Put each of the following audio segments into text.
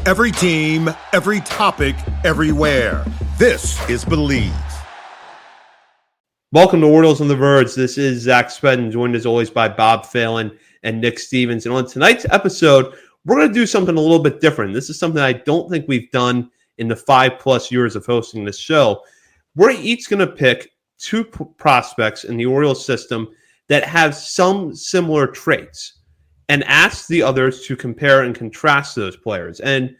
Every team, every topic, everywhere. This is Believe. Welcome to Orioles on the Verge. This is Zach Spedden, joined as always by Bob Phelan and Nick Stevens. And on tonight's episode, we're going to do something a little bit different. This is something I don't think we've done in the 5+ years of hosting this show. We're each going to pick two prospects in the Orioles system that have some similar traits and ask the others to compare and contrast those players. And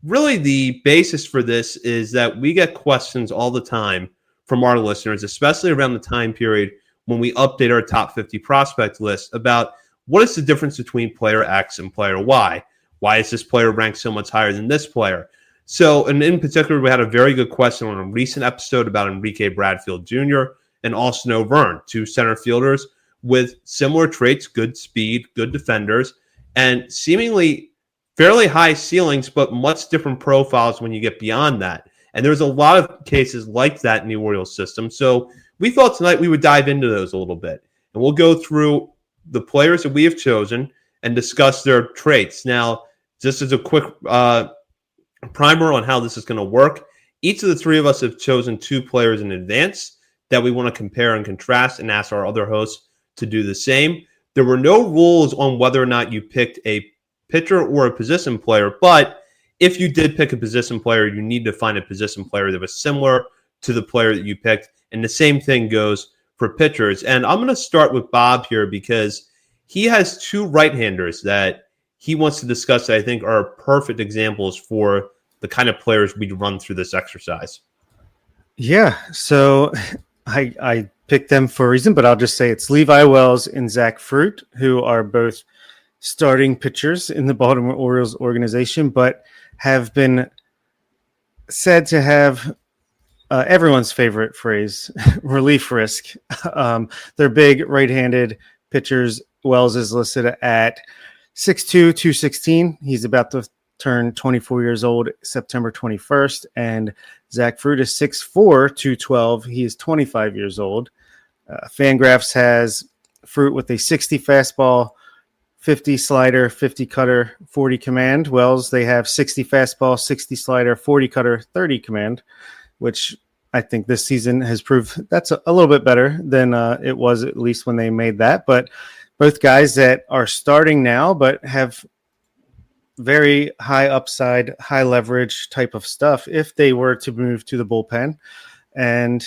really the basis for this is that we get questions all the time from our listeners, especially around the time period when we update our top 50 prospect list about what is the difference between player X and player Y? Why is this player ranked so much higher than this player? So, and in particular, we had a very good question on a recent episode about Enrique Bradfield Jr. and Austin O'Verne, two center fielders with similar traits, good speed, good defenders, and seemingly fairly high ceilings, but much different profiles when you get beyond that. And there's a lot of cases like that in the Orioles system. So we thought tonight we would dive into those a little bit. And we'll go through the players that we have chosen and discuss their traits. Now, just as a quick primer on how this is going to work, each of the three of us have chosen two players in advance that we want to compare and contrast and ask our other hosts to do the same. There were no rules on whether or not you picked a pitcher or a position player, but if you did pick a position player, you need to find a position player that was similar to the player that you picked, and the same thing goes for pitchers. And I'm going to start with Bob here because he has two right-handers that he wants to discuss that I think are perfect examples for the kind of players we run through this exercise. Yeah, so I picked them for a reason, but I'll just say it's Levi Wells and Zach Fruit, who are both starting pitchers in the Baltimore Orioles organization, but have been said to have everyone's favorite phrase, relief risk. They're big right-handed pitchers. Wells is listed at 6'2", 216. He's about to turn 24 years old September 21st. And Zach Fruit is 6'4", 212. He is 25 years old. Fangraphs has Fruit with a 60 fastball, 50 slider, 50 cutter, 40 command. Wells, they have 60 fastball, 60 slider, 40 cutter, 30 command, which I think this season has proved that's a little bit better than it was at least when they made that. But both guys that are starting now but have very high upside, high leverage type of stuff if they were to move to the bullpen. And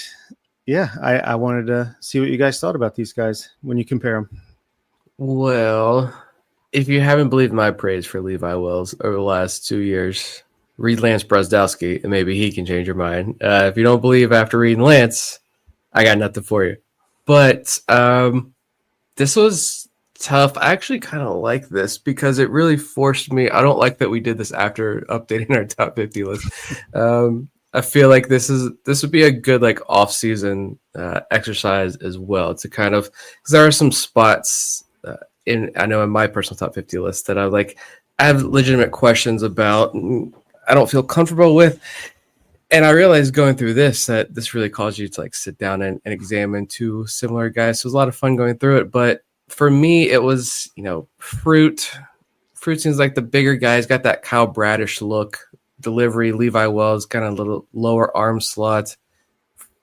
yeah, I wanted to see what you guys thought about these guys when you compare them. Well, if you haven't believed my praise for Levi Wells over the last 2 years, read Lance Brusdowski, and maybe he can change your mind. If you don't believe after reading Lance, I got nothing for you. But this was tough. I actually kind of like this because it really forced me. I don't like that we did this after updating our top 50 list. I feel like this would be a good like off-season exercise as well to kind of, because there are some spots I know in my personal top 50 list that I have legitimate questions about. I don't feel comfortable with. And I realized going through this that this really caused you to like sit down and examine two similar guys. So it was a lot of fun going through it. But for me, it was, Fruit. Fruit seems like the bigger guy. He's got that Kyle Bradish look, delivery. Levi Wells, kind of a little lower arm slot.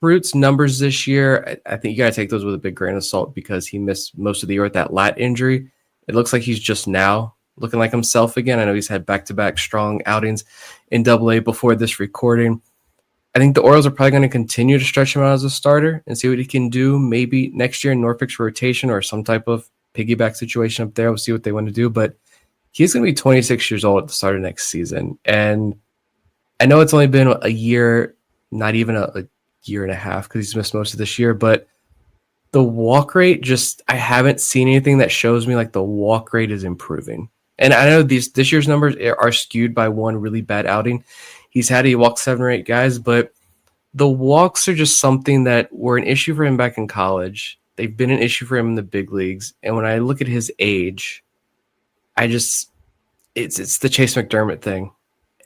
Fruit's numbers this year, I think you got to take those with a big grain of salt because he missed most of the year with that lat injury. It looks like he's just now looking like himself again. I know he's had back-to-back strong outings in AA before this recording. I think the Orioles are probably going to continue to stretch him out as a starter and see what he can do maybe next year in Norfolk's rotation or some type of piggyback situation up there. We'll see what they want to do. But he's going to be 26 years old at the start of next season. And I know it's only been a year, not even a year and a half because he's missed most of this year, but the walk rate I haven't seen anything that shows me like the walk rate is improving. And I know this year's numbers are skewed by one really bad outing. He walked 7 or 8 guys, but the walks are just something that were an issue for him back in college. They've been an issue for him in the big leagues. And when I look at his age, it's the Chase McDermott thing.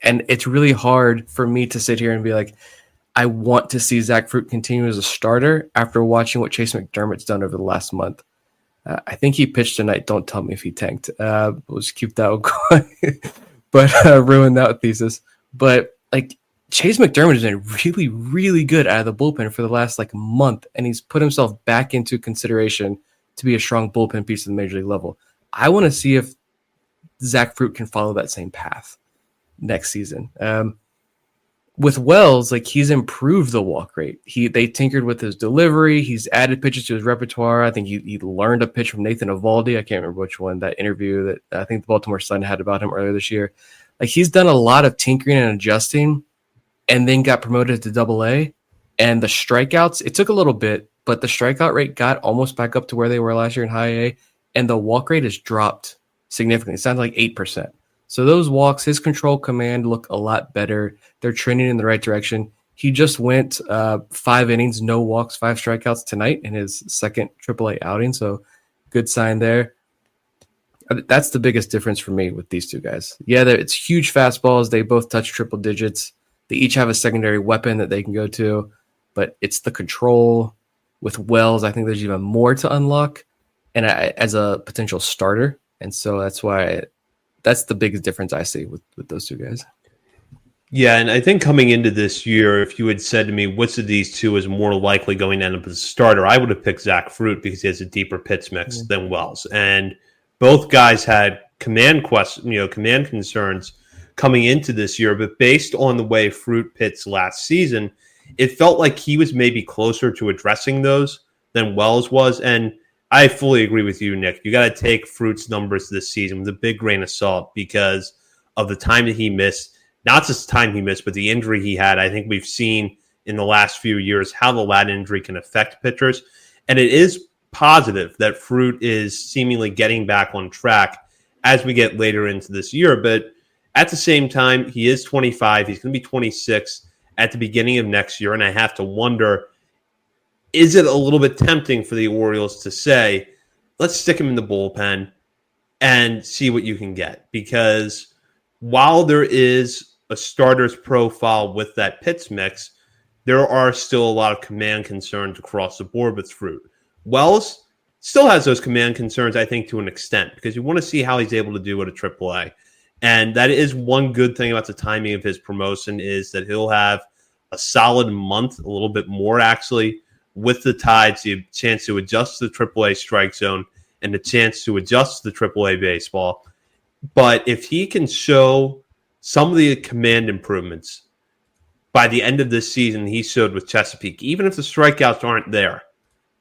And it's really hard for me to sit here and be like, I want to see Zach Fruit continue as a starter after watching what Chase McDermott's done over the last month. I think he pitched tonight. Don't tell me if he tanked. We'll just keep that one going. but ruin that thesis. But like Chase McDermott has been really, really good out of the bullpen for the last like month, and he's put himself back into consideration to be a strong bullpen piece at the major league level. I want to see if Zach Fruit can follow that same path next season. With Wells, like he's improved the walk rate. They tinkered with his delivery. He's added pitches to his repertoire. I think he learned a pitch from Nathan Eovaldi. I can't remember which one, that interview that I think the Baltimore Sun had about him earlier this year. Like he's done a lot of tinkering and adjusting, and then got promoted to AA. And the strikeouts, it took a little bit, but the strikeout rate got almost back up to where they were last year in high A, and the walk rate has dropped significantly. It sounds like 8%. So those walks, his control command look a lot better. They're trending in the right direction. He just went 5 innings, no walks, 5 strikeouts tonight in his second AAA outing. So good sign there. That's the biggest difference for me with these two guys. Yeah, it's huge fastballs. They both touch triple digits. They each have a secondary weapon that they can go to, but it's the control. With Wells, I think there's even more to unlock, and as a potential starter. And so that's why that's the biggest difference I see with those two guys. Yeah, and I think coming into this year, if you had said to me, which of these two is more likely going to end up as a starter, I would have picked Zach Fruit because he has a deeper pitch mix than Wells. And both guys had command concerns coming into this year, but based on the way Fruit pitched last season, it felt like he was maybe closer to addressing those than Wells was. And I fully agree with you, Nick. You got to take Fruit's numbers this season with a big grain of salt because of the time that he missed. Not just the time he missed, but the injury he had. I think we've seen in the last few years how the lat injury can affect pitchers. And it is positive that Fruit is seemingly getting back on track as we get later into this year. But at the same time, he is 25. He's going to be 26 at the beginning of next year. And I have to wonder, is it a little bit tempting for the Orioles to say, let's stick him in the bullpen and see what you can get? Because while there is a starter's profile with that pitch mix, there are still a lot of command concerns across the board with Fruit. Wells still has those command concerns, I think, to an extent, because you want to see how he's able to do at a AAA. And that is one good thing about the timing of his promotion, is that he'll have a solid month, a little bit more actually, with the Tides, the chance to adjust to the AAA strike zone and the chance to adjust to the AAA baseball. But if he can show some of the command improvements by the end of this season he showed with Chesapeake, even if the strikeouts aren't there,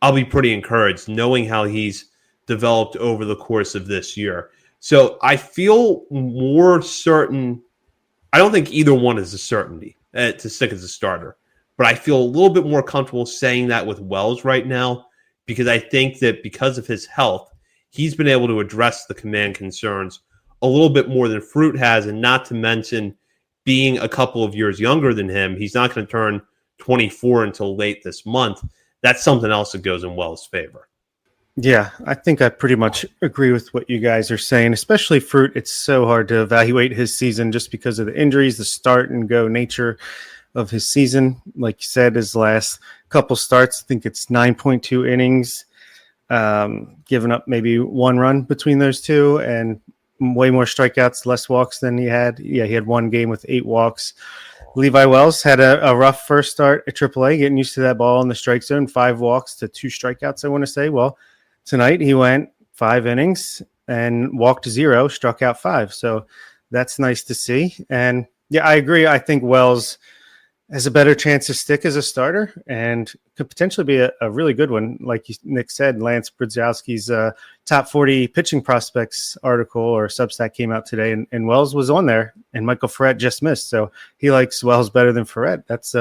I'll be pretty encouraged knowing how he's developed over the course of this year. So I feel more certain. I don't think either one is a certainty to stick as a starter, but I feel a little bit more comfortable saying that with Wells right now, because I think that because of his health, he's been able to address the command concerns a little bit more than Fruit has, and not to mention being a couple of years younger than him. He's not going to turn 24 until late this month. That's something else that goes in Wells' favor. Yeah, I think I pretty much agree with what you guys are saying, especially Fruit. It's so hard to evaluate his season just because of the injuries, the start and go nature of his season. Like you said, his last couple starts, I think it's 9.2 innings, giving up maybe 1 run between those two, and way more strikeouts, less walks than he had. Yeah, he had 1 game with 8 walks. Levi Wells had a rough first start at AAA, getting used to that ball in the strike zone, 5 walks to 2 strikeouts, I want to say. Well, tonight he went 5 innings and walked 0, struck out 5. So that's nice to see. And yeah, I agree. I think Wells has a better chance to stick as a starter and could potentially be a really good one. Like Nick said, Lance Brzezowski's top 40 pitching prospects article or Substack came out today, and Wells was on there, and Michael Ferret just missed. So he likes Wells better than Ferret. That's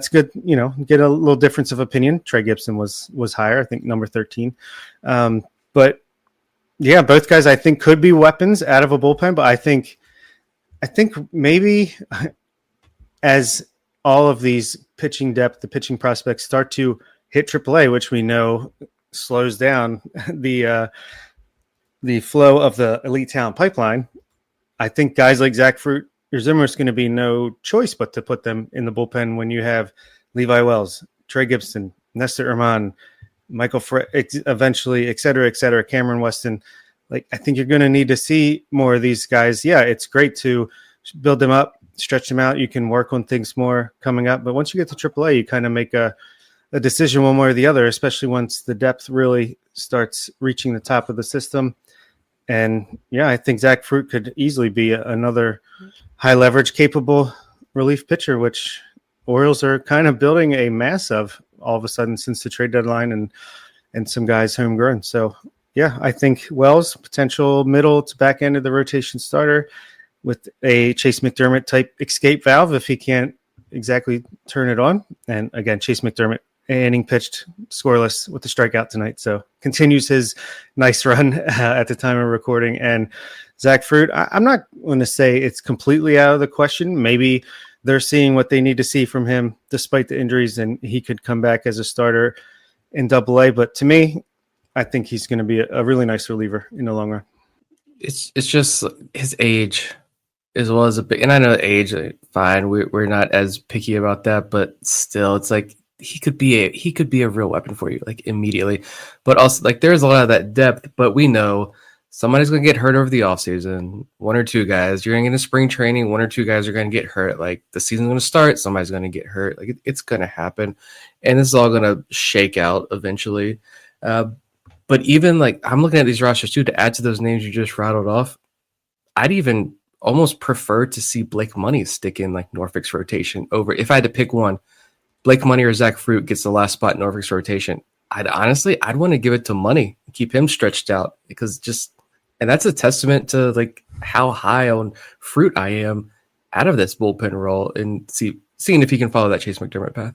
good. You know, get a little difference of opinion. Trey Gibson was higher, I think, number 13. But yeah, both guys I think could be weapons out of a bullpen. But I think maybe as all of these pitching depth, the pitching prospects start to hit AAA, which we know slows down the flow of the elite talent pipeline. I think guys like Zach Fruit or Zimmer is going to be no choice but to put them in the bullpen when you have Levi Wells, Trey Gibson, Nestor Herman, Michael Ferret, eventually, et cetera, Cameron Weston. like, I think you're going to need to see more of these guys. Yeah, it's great to build them up, stretch them out. You can work on things more coming up. But once you get to AAA, you kind of make a decision one way or the other, especially once the depth really starts reaching the top of the system. And yeah, I think Zach Fruit could easily be another high leverage capable relief pitcher, which Orioles are kind of building a mass of all of a sudden since the trade deadline, and some guys homegrown. So yeah, I think Wells, potential middle to back end of the rotation starter with a Chase McDermott type escape valve if he can't exactly turn it on. And again, Chase McDermott, inning pitched scoreless with the strikeout tonight. So continues his nice run at the time of recording. And Zach Fruit, I'm not going to say it's completely out of the question. Maybe they're seeing what they need to see from him despite the injuries, and he could come back as a starter in Double-A. But to me, I think he's going to be a really nice reliever in the long run. It's just his age as well as a big, and I know age, fine. We're not as picky about that, but still, it's like he could be a real weapon for you, like immediately. But also, like, there's a lot of that depth, but we know somebody's going to get hurt over the offseason. One or two guys, you're going to get into spring training, one or two guys are going to get hurt. Like, the season's going to start, somebody's going to get hurt. Like, it's going to happen. And this is all going to shake out eventually. But even, like, I'm looking at these rosters too, to add to those names you just rattled off, I'd even almost prefer to see Blake Money stick in, like, Norfolk's rotation over. If I had to pick one, Blake Money or Zach Fruit gets the last spot in Norfolk's rotation. I'd want to give it to Money, keep him stretched out, because and that's a testament to, like, how high on Fruit I am out of this bullpen role, and seeing if he can follow that Chase McDermott path.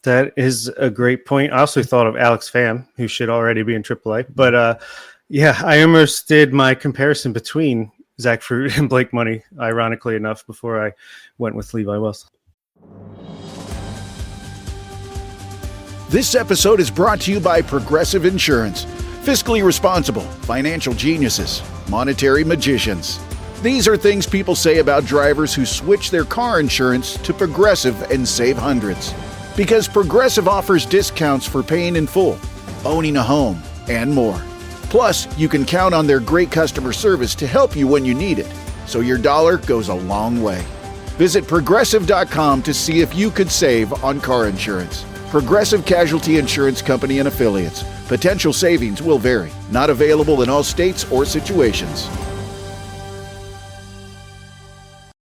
That is a great point. I also thought of Alex Pham, who should already be in AAA. But yeah, I almost did my comparison between Zach Fruit and Blake Money, ironically enough, before I went with Levi Wells. This episode is brought to you by Progressive Insurance. Fiscally responsible, financial geniuses, monetary magicians. These are things people say about drivers who switch their car insurance to Progressive and save hundreds. Because Progressive offers discounts for paying in full, owning a home, and more. Plus, you can count on their great customer service to help you when you need it, so your dollar goes a long way. Visit Progressive.com to see if you could save on car insurance. Progressive Casualty Insurance Company and Affiliates. Potential savings will vary. Not available in all states or situations.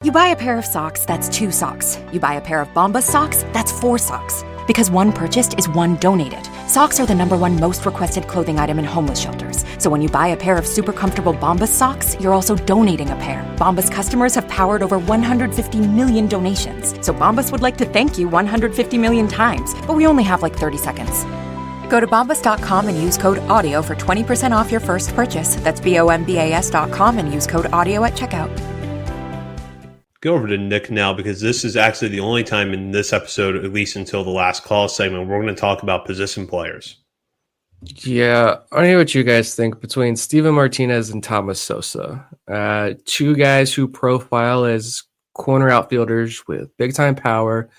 You buy a pair of socks, that's 2 socks. You buy a pair of Bombas socks, that's 4 socks. Because one purchased is one donated. Socks are the #1 most requested clothing item in homeless shelters. So when you buy a pair of super comfortable Bombas socks, you're also donating a pair. Bombas customers have powered over 150 million donations. So Bombas would like to thank you 150 million times. But we only have like 30 seconds. Go to bombas.com and use code AUDIO for 20% off your first purchase. That's BOMBAS.com and use code AUDIO at checkout. Go over to Nick now, because this is actually the only time in this episode, at least until the last call segment, we're going to talk about position players. Yeah, I don't know what you guys think between Steven Martinez and Thomas Sosa. Two guys who profile as corner outfielders with big-time power,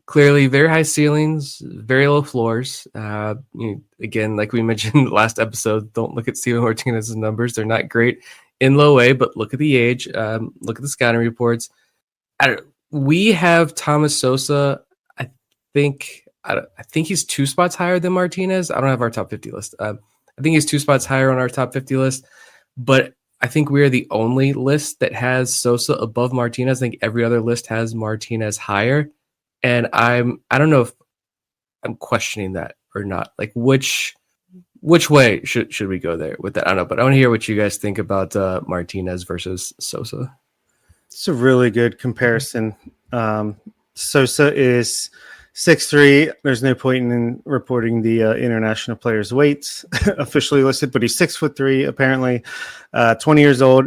clearly very high ceilings, very low floors. Again, like we mentioned last episode, don't look at Steven Martinez's numbers. They're not great in low A, but look at the age, look at the scouting reports. We have Thomas Sosa. I think he's 2 spots higher than Martinez. I don't have our top 50 list. I think he's 2 spots higher on our top 50 list, but I think we are the only list that has Sosa above Martinez. I think every other list has Martinez higher, and I don't know if I'm questioning that or not. Like, which way should we go there with that? I don't know, but I want to hear what you guys think about Martinez versus Sosa. It's a really good comparison. Sosa is 6'3". There's no point in reporting the international players' weights officially listed, but he's 6'3", apparently. 20 years old.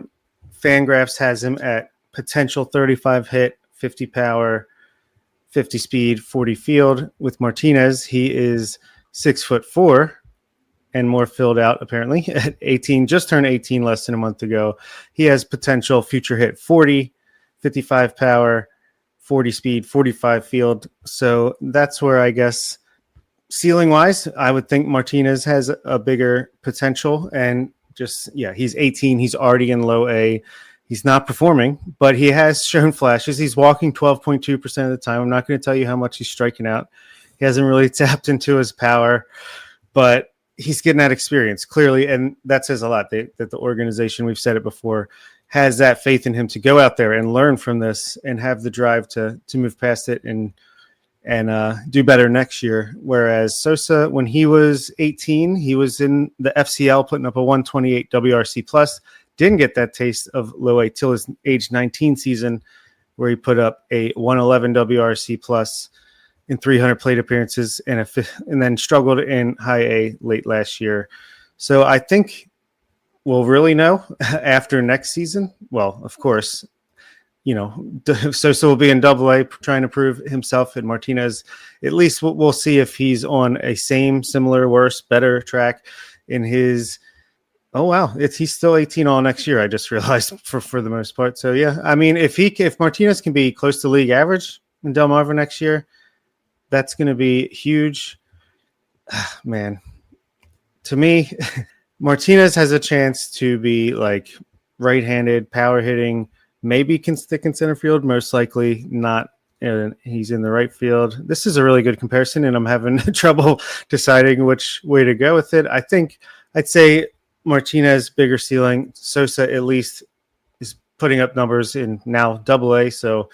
Fangraphs has him at potential 35 hit, 50 power, 50 speed, 40 field. With Martinez, he is 6'4" and more filled out, apparently, at 18, just turned 18 less than a month ago. He has potential future hit 40, 55 power, 40 speed, 45 field. So that's where, I guess, ceiling-wise, I would think Martinez has a bigger potential. And he's 18. He's already in low A. He's not performing, but he has shown flashes. He's walking 12.2% of the time. I'm not going to tell you how much he's striking out. He hasn't really tapped into his power, but he's getting that experience clearly. And that says a lot that the organization, we've said it before, has that faith in him to go out there and learn from this and have the drive to move past it and do better next year. Whereas Sosa, when he was 18, he was in the FCL putting up a 128 WRC plus, didn't get that taste of low A till his age 19 season, where he put up a 111 WRC plus in 300 plate appearances and then struggled in high A late last year. So I think we'll really know after next season. Well, of course, Sosa will be in Double A trying to prove himself, and Martinez, at least we'll see if he's on a similar, worse, better track in his. Oh wow, he's still 18 all next year. I just realized for the most part. So yeah, I mean, if Martinez can be close to league average in Delmarva next year, that's going to be huge. Man, to me, Martinez has a chance to be like right-handed, power hitting. Maybe can stick in center field, most likely not. He's in the right field. This is a really good comparison, and I'm having trouble deciding which way to go with it. I think I'd say Martinez, bigger ceiling. Sosa at least is putting up numbers in now Double A, so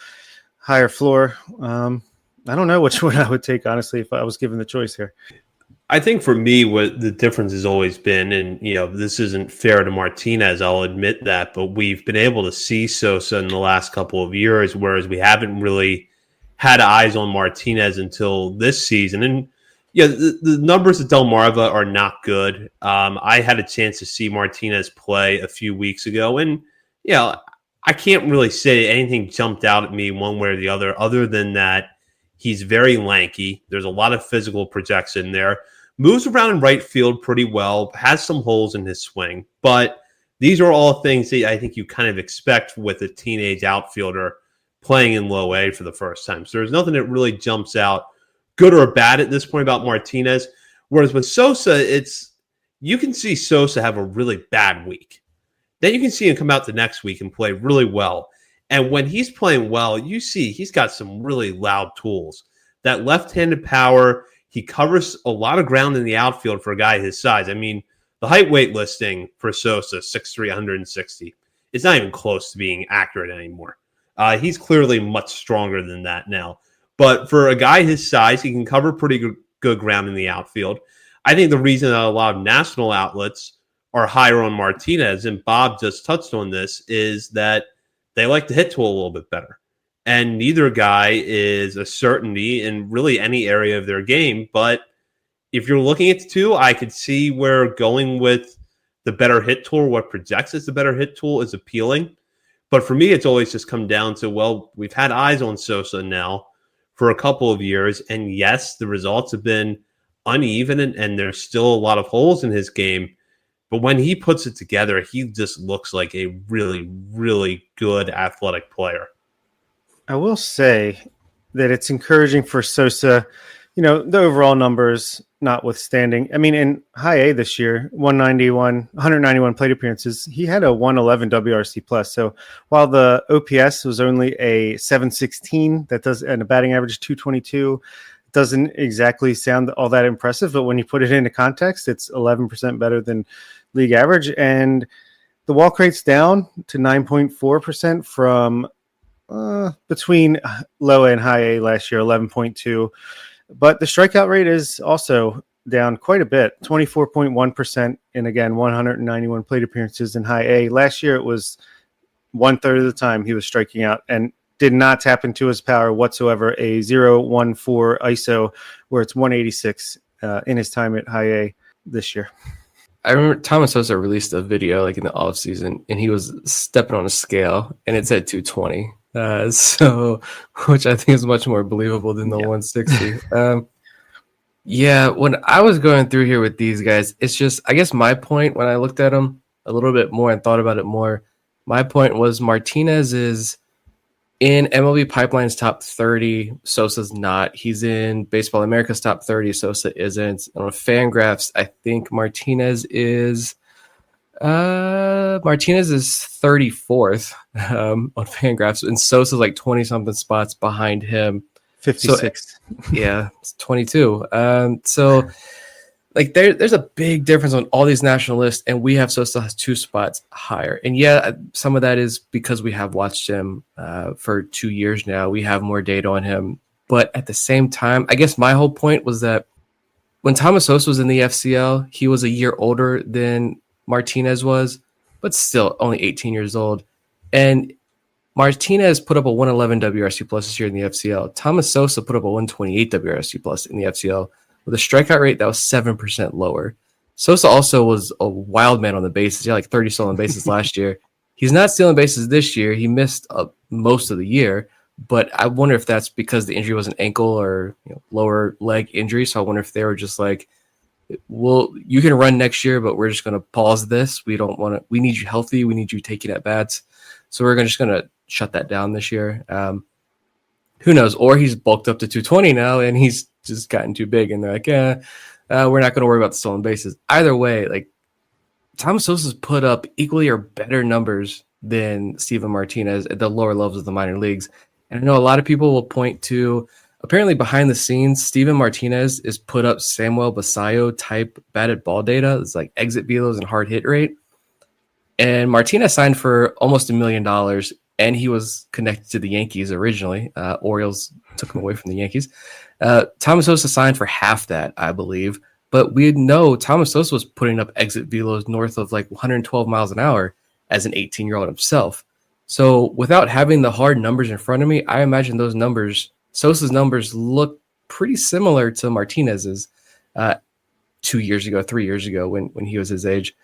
higher floor. I don't know which one I would take, honestly, if I was given the choice here. I think for me, what the difference has always been, and this isn't fair to Martinez, I'll admit that, but we've been able to see Sosa in the last couple of years, whereas we haven't really had eyes on Martinez until this season. And the numbers at Delmarva are not good. I had a chance to see Martinez play a few weeks ago, and I can't really say anything jumped out at me one way or the other than that he's very lanky. There's a lot of physical projection there. Moves around in right field pretty well, has some holes in his swing, but these are all things that I think you kind of expect with a teenage outfielder playing in low A for the first time. So there's nothing that really jumps out good or bad at this point about Martinez. Whereas with Sosa, you can see Sosa have a really bad week. Then you can see him come out the next week and play really well. And when he's playing well, you see he's got some really loud tools. That left-handed power, he covers a lot of ground in the outfield for a guy his size. I mean, the height weight listing for Sosa, 6'3", 160, is not even close to being accurate anymore. He's clearly much stronger than that now. But for a guy his size, he can cover pretty good ground in the outfield. I think the reason that a lot of national outlets are higher on Martinez, and Bob just touched on this, is that they like the hit tool a little bit better. And neither guy is a certainty in really any area of their game. But if you're looking at the two, I could see where going with the better hit tool, what projects as the better hit tool, is appealing. But for me, it's always just come down to, well, we've had eyes on Sosa now for a couple of years. And yes, the results have been uneven and there's still a lot of holes in his game. But when he puts it together, he just looks like a really, really good athletic player. I will say that it's encouraging for Sosa, the overall numbers notwithstanding. I mean, in high A this year, 191 plate appearances, he had a 111 WRC plus. So while the OPS was only a 716, and a batting average 222, doesn't exactly sound all that impressive. But when you put it into context, it's 11% better than league average. And the walk rate's down to 9.4% from between low A and high A last year, 11.2. But the strikeout rate is also down quite a bit, 24.1%. And again, 191 plate appearances in high A. Last year, it was 1/3 of the time he was striking out and did not tap into his power whatsoever. A 0.14 ISO, where it's 186 in his time at high A this year. I remember Thomas Sosa released a video like in the off season, and he was stepping on a scale, and it said 220. Which I think is much more believable than the 160. When I was going through here with these guys, it's just, I guess my point when I looked at them a little bit more and thought about it more, my point was Martinez is in MLB Pipeline's top 30. Sosa's not. He's in Baseball America's top 30. Sosa isn't. On Fangraphs, I think Martinez is Martinez is 34th on Fangraphs, and Sosa's like 20 something spots behind him. 56. Yeah, it's 22. So like there's a big difference on all these national lists, and we have Sosa has 2 spots higher. And yeah, some of that is because we have watched him for 2 years now. We have more data on him. But at the same time, I guess my whole point was that when Thomas Sosa was in the FCL, he was a year older than Martinez was, but still only 18 years old. And Martinez put up a 111 WRC plus this year in the FCL. Thomas Sosa put up a 128 WRC plus in the FCL with a strikeout rate that was 7% lower. Sosa also was a wild man on the bases. He had like 30 stolen bases last year. He's not stealing bases this year. He missed most of the year, but I wonder if that's because the injury was an ankle or lower leg injury. So I wonder if they were just like, well, you can run next year, but we're just going to pause this. We need you healthy. We need you taking at bats. So we're just going to shut that down this year. Who knows? Or he's bulked up to 220 now and he's just gotten too big. And they're like, we're not going to worry about the stolen bases. Either way, like Thomas Sosa's put up equally or better numbers than Steven Martinez at the lower levels of the minor leagues. And I know a lot of people will point to, apparently behind the scenes, Steven Martinez is put up Samuel Basayo type batted ball data. It's like exit velos and hard hit rate. And Martinez signed for almost $1 million, and he was connected to the Yankees originally. Orioles took him away from the Yankees. Thomas Sosa signed for half that, I believe. But we know Thomas Sosa was putting up exit velos north of like 112 miles an hour as an 18-year-old himself. So without having the hard numbers in front of me, I imagine those numbers, Sosa's numbers, look pretty similar to Martinez's 2 years ago, 3 years ago when he was his age.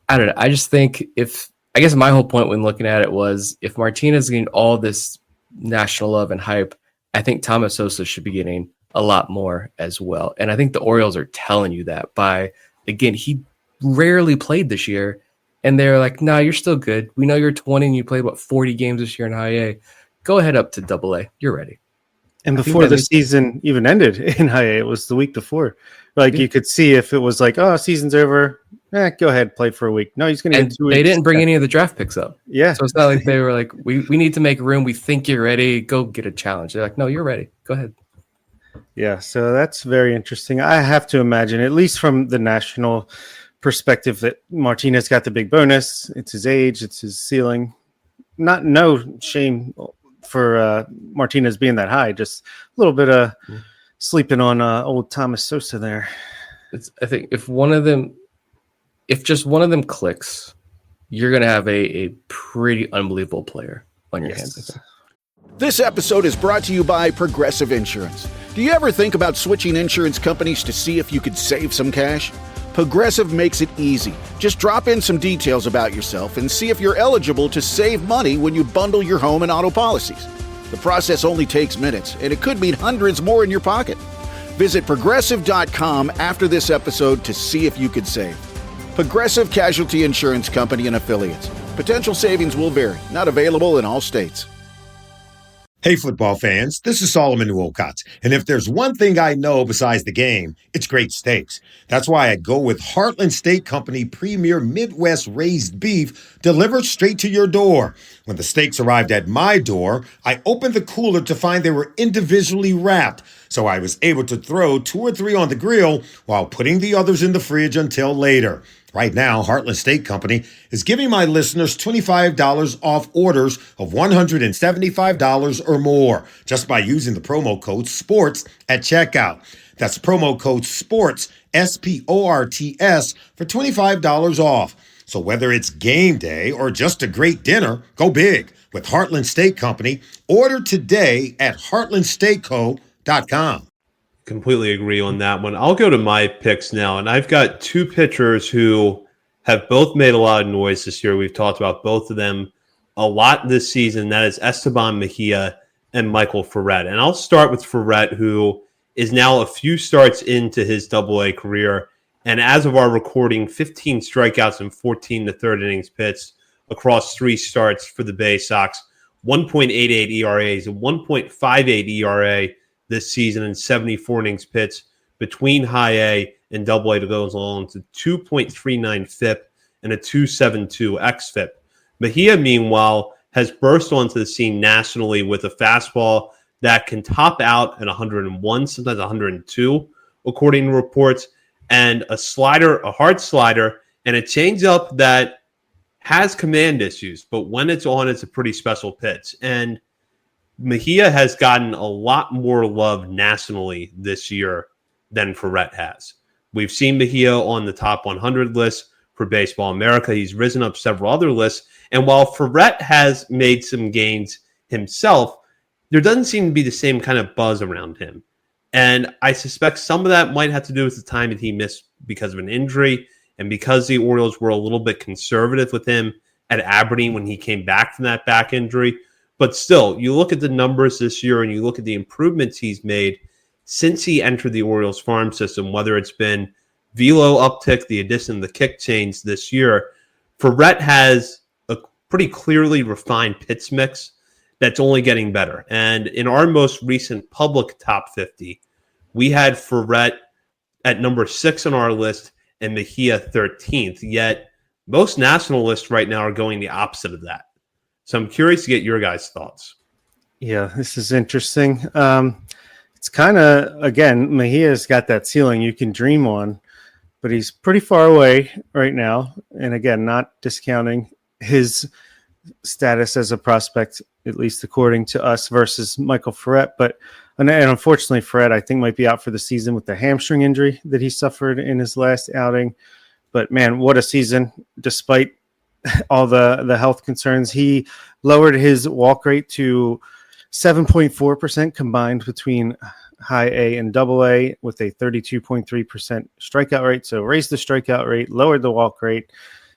I don't know. I just think I guess my whole point when looking at it was if Martinez is getting all this national love and hype, I think Thomas Sosa should be getting a lot more as well. And I think the Orioles are telling you that by, again, he rarely played this year. And they're like, nah, you're still good. We know you're 20 and you played, 40 games this year in high A. Go ahead up to double A. You're ready. And before the season even ended in high A, it was the week before. Like you could see if it was like, oh, season's over. Go ahead, play for a week. No, he's going to get 2 weeks. They didn't bring any of the draft picks up. Yeah. So it's not like they were like, we need to make room. We think you're ready. Go get a challenge. They're like, no, you're ready. Go ahead. Yeah. So that's very interesting. I have to imagine, at least from the national perspective, that Martinez got the big bonus. It's his age. It's his ceiling. No shame for Martinez being that high. Just a little bit of sleeping on old Thomas Sosa there. I think if just one of them clicks, you're going to have a pretty unbelievable player on your hands. This episode is brought to you by Progressive Insurance. Do you ever think about switching insurance companies to see if you could save some cash? Progressive makes it easy. Just drop in some details about yourself and see if you're eligible to save money when you bundle your home and auto policies. The process only takes minutes, and it could mean hundreds more in your pocket. Visit Progressive.com after this episode to see if you could save. Progressive Casualty Insurance Company and Affiliates. Potential savings will vary. Not available in all states. Hey, football fans, this is Solomon Wilcott. And if there's one thing I know besides the game, it's great steaks. That's why I go with Heartland Steak Company Premier Midwest Raised Beef delivered straight to your door. When the steaks arrived at my door, I opened the cooler to find they were individually wrapped. So I was able to throw 2 or 3 on the grill while putting the others in the fridge until later. Right now, Heartland Steak Company is giving my listeners $25 off orders of $175 or more just by using the promo code SPORTS at checkout. That's promo code SPORTS, SPORTS, for $25 off. So whether it's game day or just a great dinner, go big with Heartland Steak Company. Order today at heartlandsteakco.com. Completely agree on that one. I'll go to my picks now, and I've got 2 pitchers who have both made a lot of noise this year. We've talked about both of them a lot this season. That is Esteban Mejia and Michael Ferret. And I'll start with Ferret, who is now a few starts into his Double-A career, and as of our recording, 15 strikeouts and 14 to third innings pitched across 3 starts for the Bay Sox, 1.88 ERAs, a 1.58 ERA this season, and 74 innings pitched between high A and double A to go along to 2.39 FIP and a 2.72 xFIP. Mejia, meanwhile, has burst onto the scene nationally with a fastball that can top out at 101, sometimes 102, according to reports, and a slider, a hard slider, and a changeup that has command issues, but when it's on, it's a pretty special pitch. And Mejia has gotten a lot more love nationally this year than Ferret has. We've seen Mejia on the top 100 list for Baseball America. He's risen up several other lists. And while Ferret has made some gains himself, there doesn't seem to be the same kind of buzz around him. And I suspect some of that might have to do with the time that he missed because of an injury and because the Orioles were a little bit conservative with him at Aberdeen when he came back from that back injury. But still, you look at the numbers this year and you look at the improvements he's made since he entered the Orioles farm system, whether it's been velo uptick, the addition of the kick change this year. Ferret has a pretty clearly refined pitch mix that's only getting better. And in our most recent public top 50, we had Ferret at number 6 on our list and Mejia 13th. Yet most national lists right now are going the opposite of that. So I'm curious to get your guys' thoughts. Yeah, this is interesting. It's kind of, again, Mejia's got that ceiling you can dream on, but he's pretty far away right now. And again, not discounting his status as a prospect, at least according to us, versus Michael Ferret. But and unfortunately, Ferret, I think, might be out for the season with the hamstring injury that he suffered in his last outing. But man, what a season, despite all the health concerns. He lowered his walk rate to 7.4% combined between high A and double A with a 32.3% strikeout rate. So raised the strikeout rate, lowered the walk rate,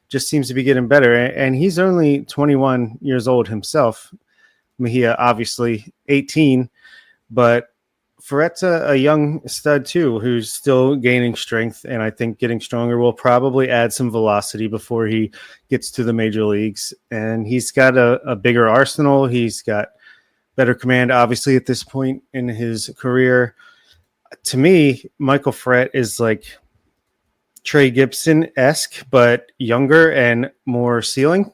just seems to be getting better. And he's only 21 years old himself. Mejia, obviously 18, but Ferret's a young stud too, who's still gaining strength, and I think getting stronger will probably add some velocity before he gets to the major leagues. And he's got a bigger arsenal. He's got better command, obviously, at this point in his career. To me, Michael Ferret is like Trey Gibson-esque, but younger and more ceiling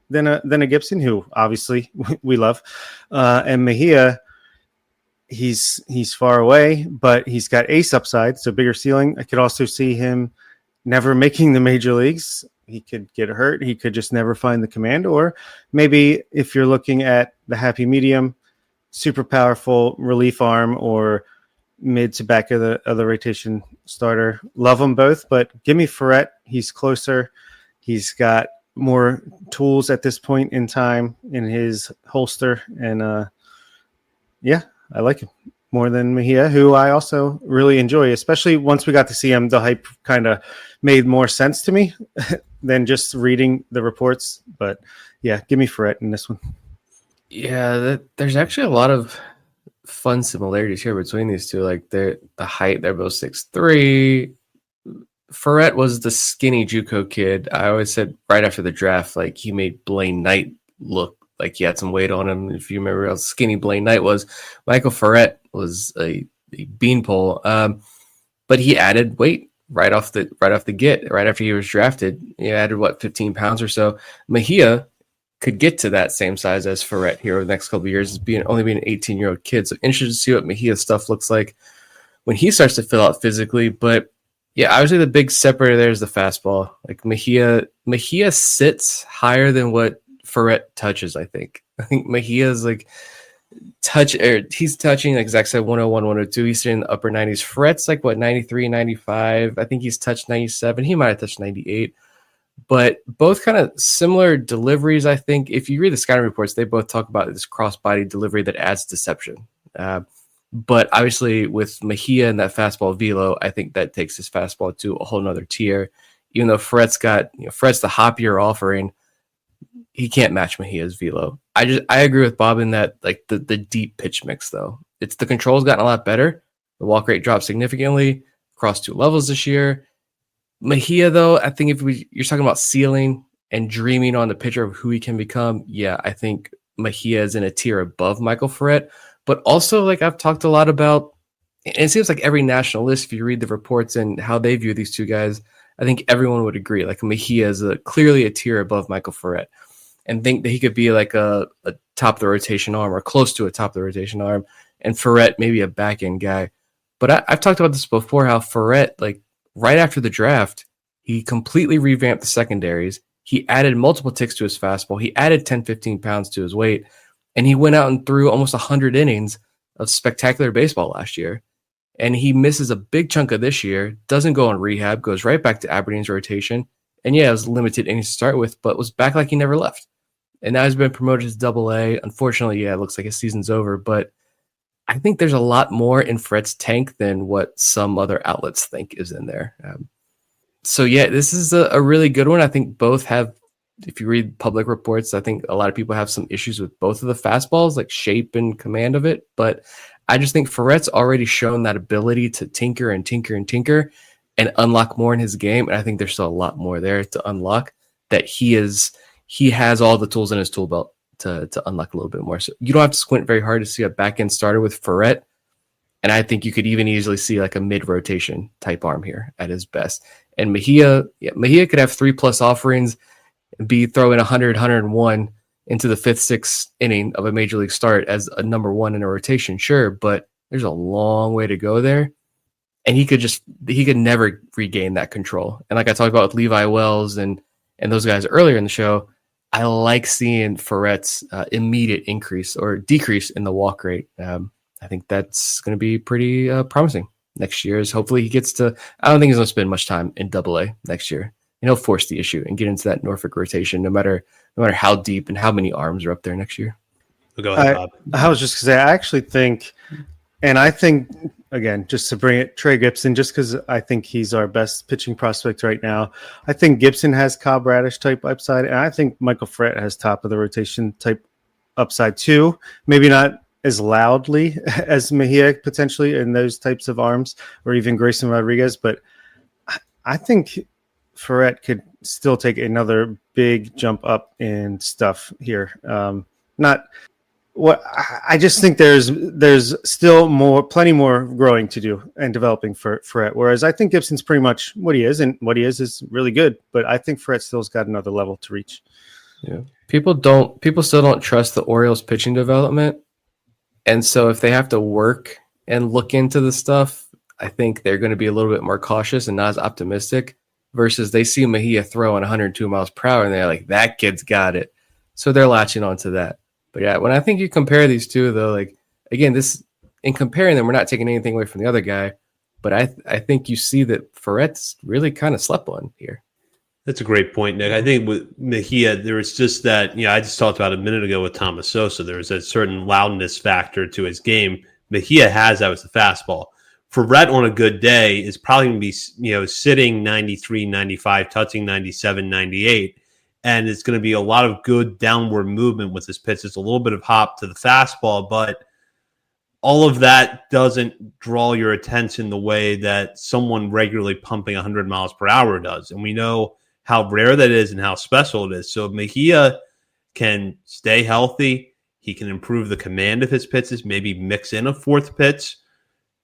than a Gibson, who obviously we love. And Mejia, he's far away, but he's got ace upside, so bigger ceiling. I could also see him never making the major leagues. He could get hurt. He could just never find the command. Or maybe if you're looking at the happy medium, super powerful relief arm or mid to back of the rotation starter. Love them both, but give me Ferret. He's closer. He's got more tools at this point in time in his holster. And yeah, I like him more than Mejia, who I also really enjoy, especially once we got to see him. The hype kind of made more sense to me than just reading the reports. But yeah, give me Ferret in this one. Yeah, there's actually a lot of fun similarities here between these two. Like the height, they're both 6'3". Ferret was the skinny JUCO kid. I always said right after the draft, like he made Blaine Knight look like he had some weight on him. If you remember how skinny Blaine Knight was, Michael Ferret was a beanpole. But he added weight right off the get, right after he was drafted. He added 15 pounds or so. Mejia could get to that same size as Ferret here over the next couple of years, only being an 18-year-old kid. So interested to see what Mejia's stuff looks like when he starts to fill out physically. But yeah, obviously the big separator there is the fastball. Like Mejia sits higher than what Ferret touches. I think Mejia's like he's touching, like Zach said, 101, 102. He's in the upper 90s. Ferret's like 93, 95. I think he's touched 97. He might have touched 98. But both kind of similar deliveries, I think. If you read the scouting reports, they both talk about this cross-body delivery that adds deception. But obviously with Mejia and that fastball velo, I think that takes his fastball to a whole nother tier. Even though Ferret's the hoppier offering, he can't match Mejia's velo. I agree with Bob in that, like the deep pitch mix though. It's the control's gotten a lot better. The walk rate dropped significantly across 2 levels this year. Mejia though, I think if you're talking about ceiling and dreaming on the pitcher of who he can become, yeah, I think Mejia is in a tier above Michael Ferret. But also, like I've talked a lot about, and it seems like every national list, if you read the reports and how they view these two guys, I think everyone would agree. Like Mejia is clearly a tier above Michael Ferret, and think that he could be like a top of the rotation arm or close to a top of the rotation arm, and Ferret maybe a back end guy. But I've talked about this before, how Ferret, like right after the draft, he completely revamped the secondaries. He added multiple ticks to his fastball. He added 10, 15 pounds to his weight, and he went out and threw almost 100 innings of spectacular baseball last year. And he misses a big chunk of this year, doesn't go on rehab, goes right back to Aberdeen's rotation. And yeah, it was limited innings to start with, but was back like he never left. And now he's been promoted to Double-A. Unfortunately, yeah, it looks like his season's over, but I think there's a lot more in Fred's tank than what some other outlets think is in there. So yeah, this is a really good one. I think both have, if you read public reports, I think a lot of people have some issues with both of the fastballs, like shape and command of it. But I just think Ferret's already shown that ability to tinker and tinker and tinker and unlock more in his game. And I think there's still a lot more there to unlock, that he has all the tools in his tool belt to unlock a little bit more. So you don't have to squint very hard to see a back end starter with Ferret. And I think you could even easily see like a mid-rotation type arm here at his best. And Mejia could have 3+ offerings and be throwing 100, 101 into the 5th, 6th inning of a major league start as a number one in a rotation. Sure, but there's a long way to go there. And he could never regain that control. And like I talked about with Levi Wells and those guys earlier in the show, I like seeing Ferret's immediate increase or decrease in the walk rate. I think that's going to be pretty promising next year. Is hopefully he gets to. I don't think he's going to spend much time in Double-A next year, and he'll force the issue and get into that Norfolk rotation, no matter how deep and how many arms are up there next year. Go ahead, Bob. I was just going to say, I actually think, and I think again, just to bring it, Trey Gibson, just because I think he's our best pitching prospect right now. I think Gibson has Cobb Radish type upside, and I think Michael Ferret has top of the rotation type upside too. Maybe not as loudly as Mejia potentially in those types of arms, or even Grayson Rodriguez, but I think Ferret could still take another big jump up in stuff here. I just think there's still plenty more growing to do and developing for Ferret. Whereas I think Gibson's pretty much what he is, and what he is really good. But I think Ferret still's got another level to reach. Yeah, people still don't trust the Orioles pitching development, and so if they have to work and look into the stuff, I think they're going to be a little bit more cautious and not as optimistic. Versus they see Mejia throwing 102 miles per hour, and they're like, that kid's got it. So they're latching onto that. But yeah, when I think you compare these two, though, like, again, in comparing them, we're not taking anything away from the other guy, but I think you see that Ferret's really kind of slept on here. That's a great point, Nick. I think with Mejia, there was just that, I just talked about a minute ago with Thomas Sosa. There was a certain loudness factor to his game. Mejia has that with the fastball. Ferret on a good day is probably going to be, sitting 93, 95, touching 97, 98. And it's going to be a lot of good downward movement with his pitch. It's a little bit of hop to the fastball, but all of that doesn't draw your attention the way that someone regularly pumping 100 miles per hour does. And we know how rare that is and how special it is. So if Mejia can stay healthy, he can improve the command of his pitches, maybe mix in a fourth pitch.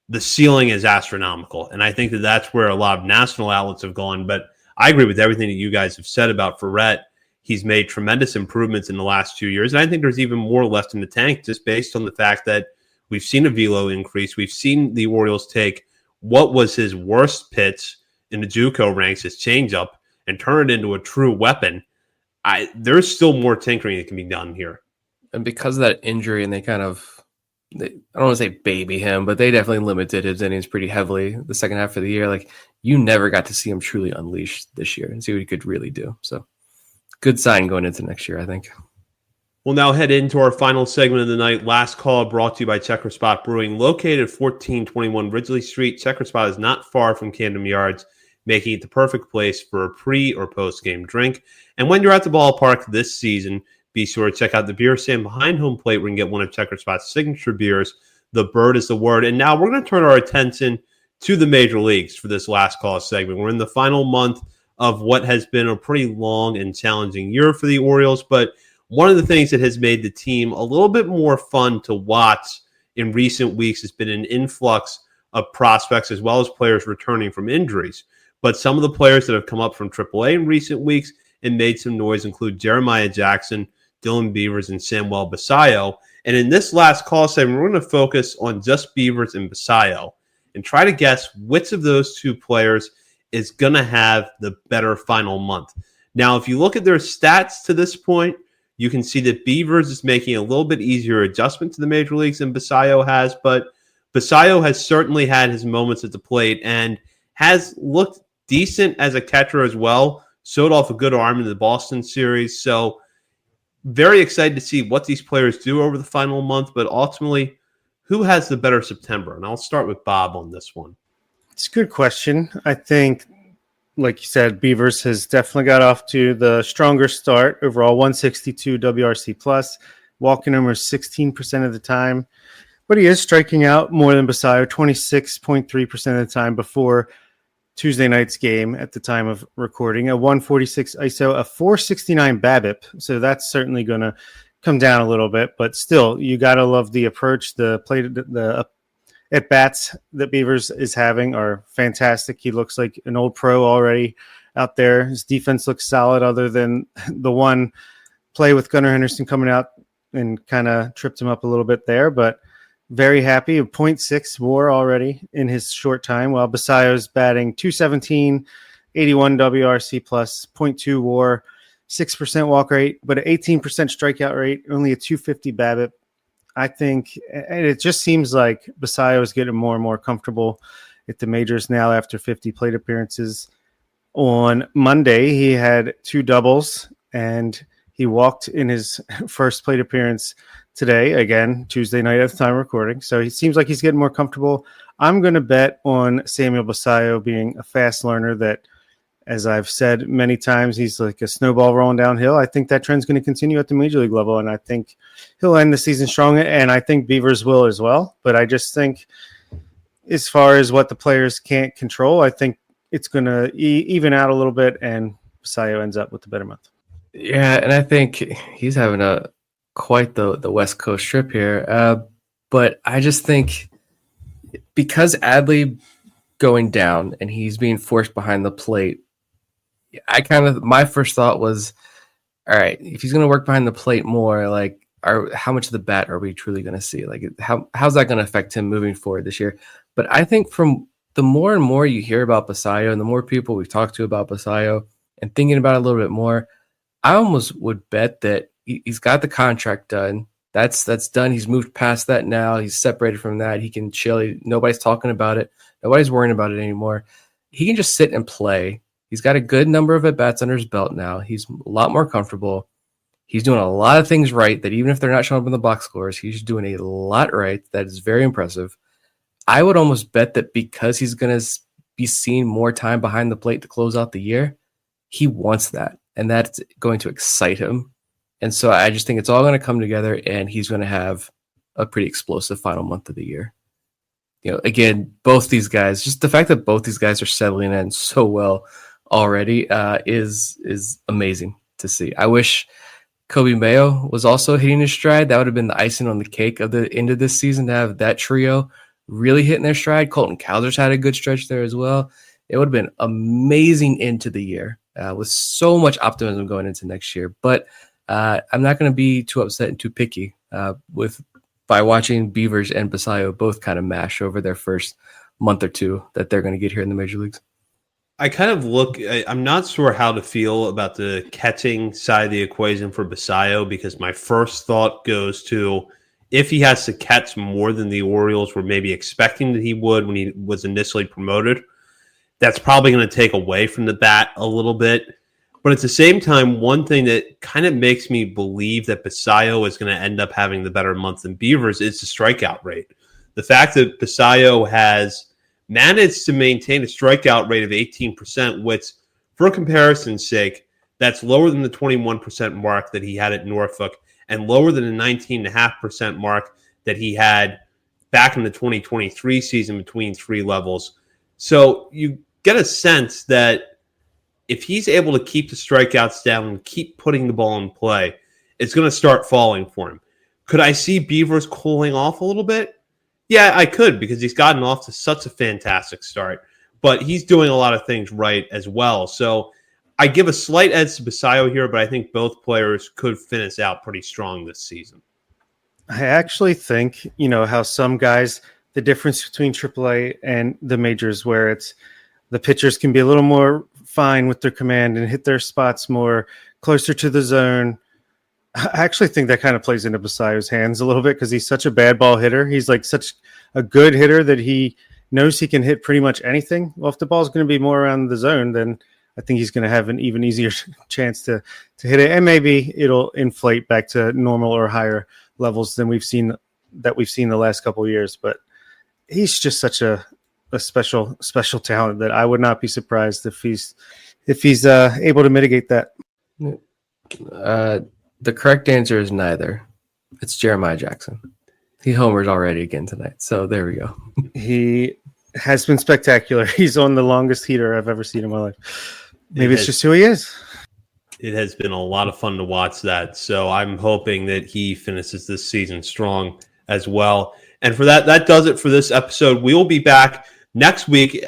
The ceiling is astronomical. And I think that that's where a lot of national outlets have gone. But I agree with everything that you guys have said about Ferret. He's made tremendous improvements in the last 2 years. And I think there's even more left in the tank just based on the fact that we've seen a velo increase. We've seen the Orioles take what was his worst pitch in the JUCO ranks, his changeup, and turn it into a true weapon. There's still more tinkering that can be done here. And because of that injury, and I don't want to say baby him, but they definitely limited his innings pretty heavily the second half of the year. Like, you never got to see him truly unleashed this year and see what he could really do. So good sign going into next year, I think. We'll now head into our final segment of the night. Last call brought to you by Checker Spot Brewing, located at 1421 Ridgely Street. Checker Spot is not far from Camden Yards, making it the perfect place for a pre- or post-game drink. And when you're at the ballpark this season, be sure to check out the beer stand behind home plate where you can get one of Checker Spot's signature beers. The Bird is the word. And now we're going to turn our attention to the major leagues for this last call segment. We're in the final month of what has been a pretty long and challenging year for the Orioles, but one of the things that has made the team a little bit more fun to watch in recent weeks has been an influx of prospects as well as players returning from injuries. But some of the players that have come up from AAA in recent weeks and made some noise include Jeremiah Jackson, Dylan Beavers, and Samuel Basayo. And in this last call segment, we're going to focus on just Beavers and Basayo and try to guess which of those two players is going to have the better final month. Now, if you look at their stats to this point, you can see that Beavers is making a little bit easier adjustment to the major leagues than Basayo has, but Basayo has certainly had his moments at the plate and has looked decent as a catcher as well. Showed off a good arm in the Boston series. So very excited to see what these players do over the final month, but ultimately, who has the better September? And I'll start with Bob on this one. It's a good question. I think, like you said, Beavers has definitely got off to the stronger start. Overall, 162 WRC plus, walking numbers 16% of the time. But he is striking out more than Basayo, 26.3% of the time before Tuesday night's game at the time of recording. A 146 ISO, a 469 BABIP. So that's certainly going to come down a little bit. But still, you got to love the approach. The at-bats that Beavers is having are fantastic. He looks like an old pro already out there. His defense looks solid other than the one play with Gunnar Henderson coming out and kind of tripped him up a little bit there. But very happy. A 0.6 WAR already in his short time, while Basayo's batting 217, 81 WRC plus, 0.2 WAR, 6% walk rate, but an 18% strikeout rate, only a 250 BABIP. I think, and it just seems like Basayo is getting more and more comfortable at the majors now after 50 plate appearances. On Monday, he had 2 doubles, and he walked in his first plate appearance today, again, Tuesday night at the time of recording. So he seems like he's getting more comfortable. I'm going to bet on Samuel Basayo being a fast learner that, as I've said many times, he's like a snowball rolling downhill. I think that trend's going to continue at the major league level, and I think he'll end the season strong, and I think Beavers will as well. But I just think as far as what the players can't control, I think it's going to even out a little bit, and Basayo ends up with the better month. Yeah, and I think he's having quite the West Coast trip here. But I just think because Adley going down and he's being forced behind the plate, my first thought was, all right, if he's going to work behind the plate more, like, how much of the bat are we truly going to see? Like, how's that going to affect him moving forward this year? But I think from the more and more you hear about Basayo and the more people we've talked to about Basayo and thinking about it a little bit more, I almost would bet that he's got the contract done. That's done. He's moved past that now. He's separated from that. He can chill. Nobody's talking about it. Nobody's worrying about it anymore. He can just sit and play. He's got a good number of at-bats under his belt now. He's a lot more comfortable. He's doing a lot of things right that even if they're not showing up in the box scores, he's doing a lot right. That is very impressive. I would almost bet that because he's going to be seeing more time behind the plate to close out the year, he wants that, and that's going to excite him. And so I just think it's all going to come together, and he's going to have a pretty explosive final month of the year. You know, again, both these guys, just the fact that both these guys are settling in so well already is amazing to see. I wish Kobe Mayo was also hitting his stride. That would have been the icing on the cake of the end of this season to have that trio really hitting their stride. Colton Cowser's had a good stretch there as well. It would have been amazing into the year with so much optimism going into next year. But I'm not going to be too upset and too picky by watching Beavers and Basayo both kind of mash over their first month or two that they're going to get here in the major leagues. I kind of I'm not sure how to feel about the catching side of the equation for Basayo, because my first thought goes to if he has to catch more than the Orioles were maybe expecting that he would when he was initially promoted, that's probably going to take away from the bat a little bit. But at the same time, one thing that kind of makes me believe that Basayo is going to end up having the better month than Beavers is the strikeout rate. The fact that Basayo has managed to maintain a strikeout rate of 18%, which, for comparison's sake, that's lower than the 21% mark that he had at Norfolk and lower than the 19.5% mark that he had back in the 2023 season between 3 levels. So you get a sense that if he's able to keep the strikeouts down and keep putting the ball in play, it's going to start falling for him. Could I see Beavers cooling off a little bit? Yeah, I could, because he's gotten off to such a fantastic start. but he's doing a lot of things right as well. So I give a slight edge to Basayo here, but I think both players could finish out pretty strong this season. I actually think, how some guys, the difference between AAA and the majors, where it's the pitchers can be a little more fine with their command and hit their spots more closer to the zone. I actually think that kind of plays into Basayo's hands a little bit because he's such a bad ball hitter. He's like such a good hitter that he knows he can hit pretty much anything. Well, if the ball's going to be more around the zone, then I think he's going to have an even easier chance to hit it. And maybe it'll inflate back to normal or higher levels than we've seen the last couple of years. But he's just such a special talent that I would not be surprised if he's able to mitigate that. The correct answer is neither. It's Jeremiah Jackson. He homers already again tonight. So there we go. He has been spectacular. He's on the longest heater I've ever seen in my life. Maybe it's just who he is. It has been a lot of fun to watch that. So I'm hoping that he finishes this season strong as well. And for that does it for this episode. We will be back next week.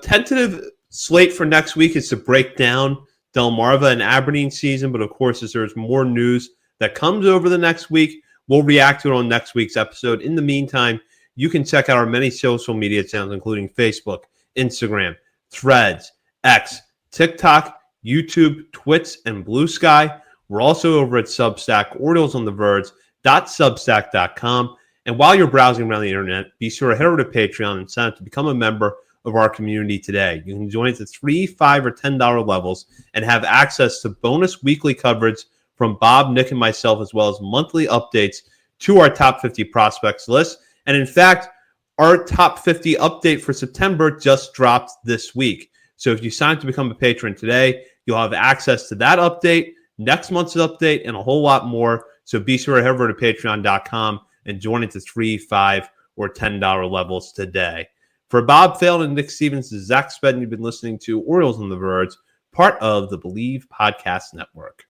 Tentative slate for next week is to break down Delmarva and Aberdeen season. But of course, as there's more news that comes over the next week, we'll react to it on next week's episode. In the meantime, you can check out our many social media channels, including Facebook, Instagram, Threads, X, TikTok, YouTube, Twitch, and Blue Sky. We're also over at Substack, OriolesOnTheVerge.substack.com. And while you're browsing around the internet, be sure to head over to Patreon and sign up to become a member of our community today. You can join at the $3, $5, or $10 levels and have access to bonus weekly coverage from Bob, Nick, and myself, as well as monthly updates to our top 50 prospects list. And in fact, our top 50 update for September just dropped this week. So if you sign up to become a patron today, you'll have access to that update, next month's update, and a whole lot more. So be sure to head over to patreon.com and join at the $3, $5, or $10 levels today. For Bob Phelan and Nick Stevens, this is Zach Spedden. You've been listening to Orioles on the Verge, part of the Believe Podcast Network.